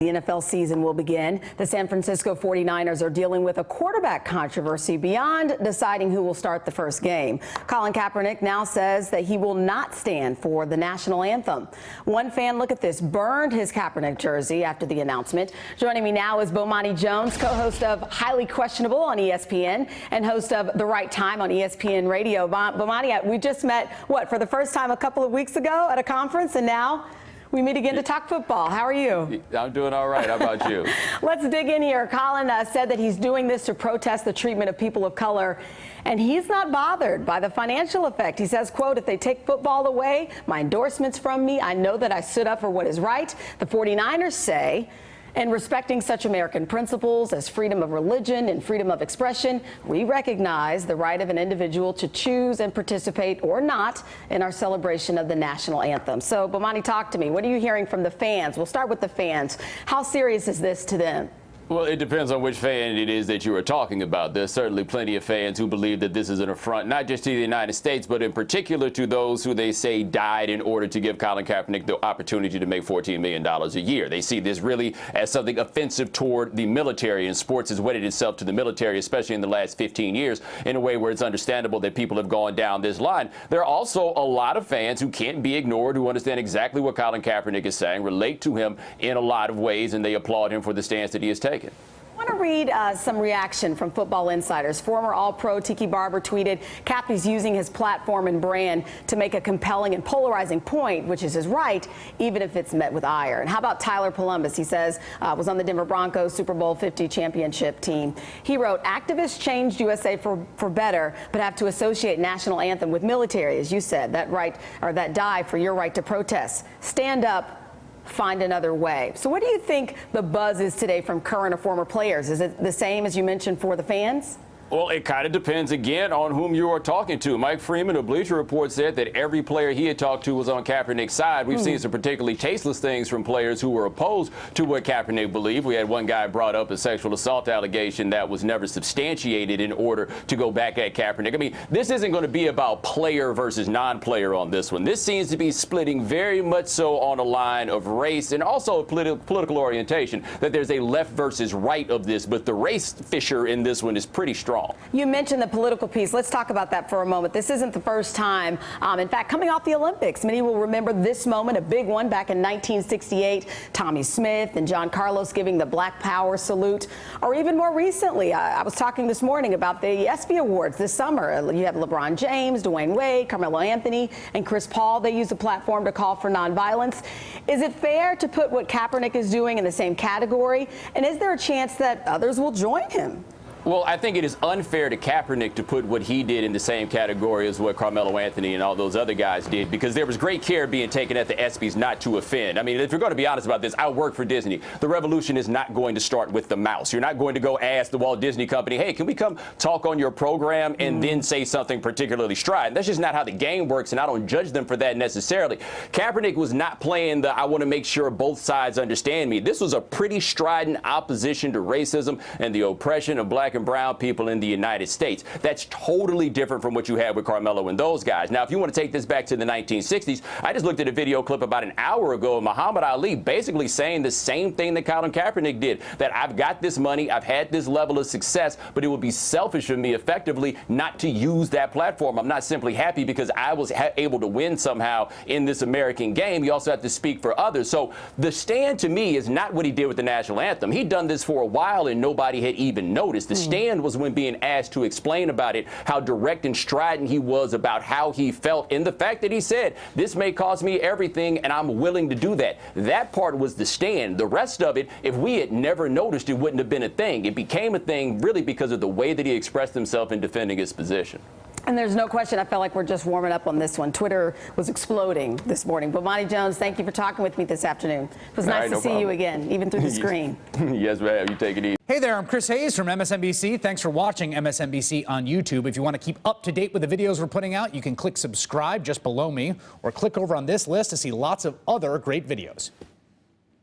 The NFL season will begin. The San Francisco 49ers are dealing with a quarterback controversy beyond deciding who will start the first game. Colin Kaepernick now says that he will not stand for the national anthem. One fan, look at this, burned his Kaepernick jersey after the announcement. Joining me now is Bomani Jones, co-host of Highly Questionable on ESPN and host of The Right Time on ESPN Radio. Bomani, we just met, for the first time a couple of weeks ago at a conference, and now we meet again to talk football. How are you? I'm doing all right. How about you? Let's dig in here. Colin said that he's doing this to protest the treatment of people of color, and he's not bothered by the financial effect. He says, quote, if they take football away, my endorsements from me, I know that I stood up for what is right. The 49ers say, and respecting such American principles as freedom of religion and freedom of expression, we recognize the right of an individual to choose and participate or not in our celebration of the national anthem. So, Bomani, talk to me. What are you hearing from the fans? We'll start with the fans. How serious is this to them? Well, it depends on which fan it is that you are talking about. There's certainly plenty of fans who believe that this is an affront, not just to the United States, but in particular to those who they say died in order to give Colin Kaepernick the opportunity to make $14 million a year. They see this really as something offensive toward the military, and sports has wedded itself to the military, especially in the last 15 years, in a way where it's understandable that people have gone down this line. There are also a lot of fans who can't be ignored, who understand exactly what Colin Kaepernick is saying, relate to him in a lot of ways, and they applaud him for the stance that he has taken. I want to read some reaction from Football Insiders. Former All-Pro Tiki Barber tweeted, Kappy's using his platform and brand to make a compelling and polarizing point, which is his right, even if it's met with ire. And how about Tyler Columbus? He says, was on the Denver Broncos Super Bowl 50 championship team. He wrote, activists changed USA for better, but have to associate national anthem with military, as you said, that right, or that die for your right to protest. Stand up. Find another way. So what do you think the buzz is today from current or former players? Is it the same as you mentioned for the fans? Well, it kind of depends, again, on whom you are talking to. Mike Freeman of Bleacher Report said that every player he had talked to was on Kaepernick's side. We've seen some particularly tasteless things from players who were opposed to what Kaepernick believed. We had one guy brought up a sexual assault allegation that was never substantiated in order to go back at Kaepernick. I mean, this isn't going to be about player versus non-player on this one. This seems to be splitting very much so on a line of race and also political orientation, that there's a left versus right of this, but the race fissure in this one is pretty strong. You mentioned the political piece. Let's talk about that for a moment. This isn't the first time. In fact, coming off the Olympics, many will remember this moment, a big one back in 1968, Tommy Smith and John Carlos giving the Black Power salute. Or even more recently, I was talking this morning about the ESPY Awards this summer. You have LeBron James, Dwayne Wade, Carmelo Anthony, and Chris Paul. They use the platform to call for nonviolence. Is it fair to put what Kaepernick is doing in the same category? And is there a chance that others will join him? Well, I think it is unfair to Kaepernick to put what he did in the same category as what Carmelo Anthony and all those other guys did, because there was great care being taken at the ESPYs not to offend. I mean, if you're going to be honest about this, I work for Disney. The revolution is not going to start with the mouse. You're not going to go ask the Walt Disney Company, hey, can we come talk on your program and then say something particularly strident? That's just not how the game works, and I don't judge them for that necessarily. Kaepernick was not playing the I want to make sure both sides understand me. This was a pretty strident opposition to racism and the oppression of black and brown people in the United States. That's totally different from what you had with Carmelo and those guys. Now, if you want to take this back to the 1960s, I just looked at a video clip about an hour ago of Muhammad Ali basically saying the same thing that Colin Kaepernick did, that I've got this money, I've had this level of success, but it would be selfish of me effectively not to use that platform. I'm not simply happy because I was able to win somehow in this American game. You also have to speak for others. So the stand to me is not what he did with the national anthem. He'd done this for a while and nobody had even noticed. The stand was when being asked to explain about it, how direct and strident he was about how he felt, and the fact that he said, this may cost me everything and I'm willing to do that. That part was the stand. The rest of it, if we had never noticed, it wouldn't have been a thing. It became a thing really because of the way that he expressed himself in defending his position. And there's no question, I felt like we're just warming up on this one. Twitter was exploding this morning. Bomani Jones, thank you for talking with me this afternoon. It was nice to see you again, even through the screen. Yes, ma'am. You take it easy. Hey there, I'm Chris Hayes from MSNBC. Thanks for watching MSNBC on YouTube. If you want to keep up to date with the videos we're putting out, you can click subscribe just below me, or click over on this list to see lots of other great videos.